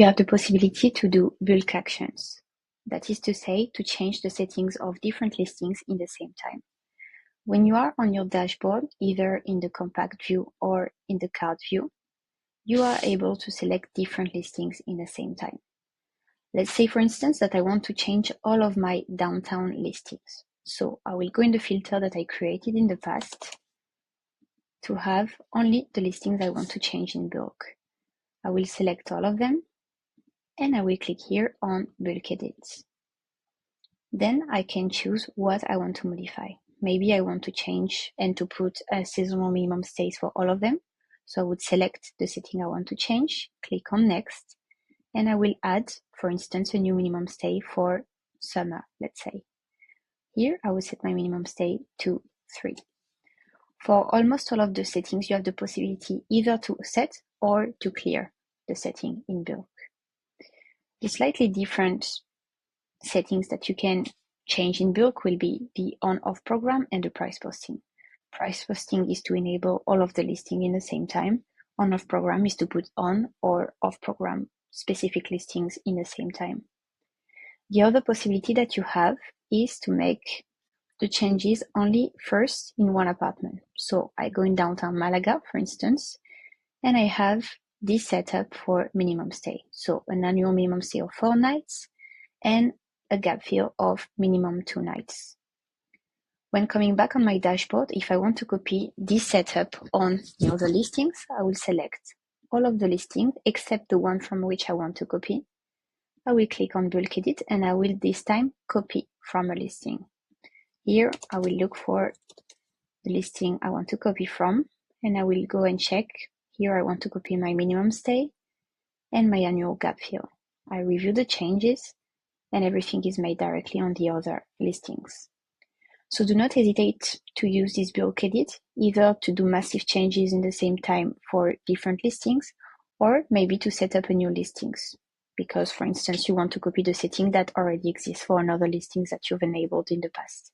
You have the possibility to do bulk actions. That is to say, to change the settings of different listings in the same time. When you are on your dashboard, either in the compact view or in the card view, you are able to select different listings in the same time. Let's say, for instance, that I want to change all of my downtown listings. So I will go in the filter that I created in the past to have only the listings I want to change in bulk. I will select all of them and I will click here on bulk edit. Then I can choose what I want to modify. Maybe I want to change and to put a seasonal minimum stays for all of them. So I would select the setting I want to change, click on next, and I will add, for instance, a new minimum stay for summer, let's say. Here I will set my minimum stay to 3. For almost all of the settings, you have the possibility either to set or to clear the setting in bulk. The slightly different settings that you can change in bulk will be the on-off program and the price posting. Price posting is to enable all of the listing in the same time. On-off program is to put on or off program specific listings in the same time. The other possibility that you have is to make the changes only first in one apartment. So I go in downtown Malaga, for instance, and I have this setup for minimum stay. So an annual minimum stay of 4 nights and a gap fill of minimum 2 nights. When coming back on my dashboard, if I want to copy this setup on the other listings, I will select all of the listings except the one from which I want to copy. I will click on bulk edit and I will this time copy from a listing. Here I will look for the listing I want to copy from and I will go and check. Here I want to copy my minimum stay and my annual gap fill. I review the changes and everything is made directly on the other listings. So do not hesitate to use this bulk edit, either to do massive changes in the same time for different listings, or maybe to set up a new listings. Because, for instance, you want to copy the setting that already exists for another listings that you've enabled in the past.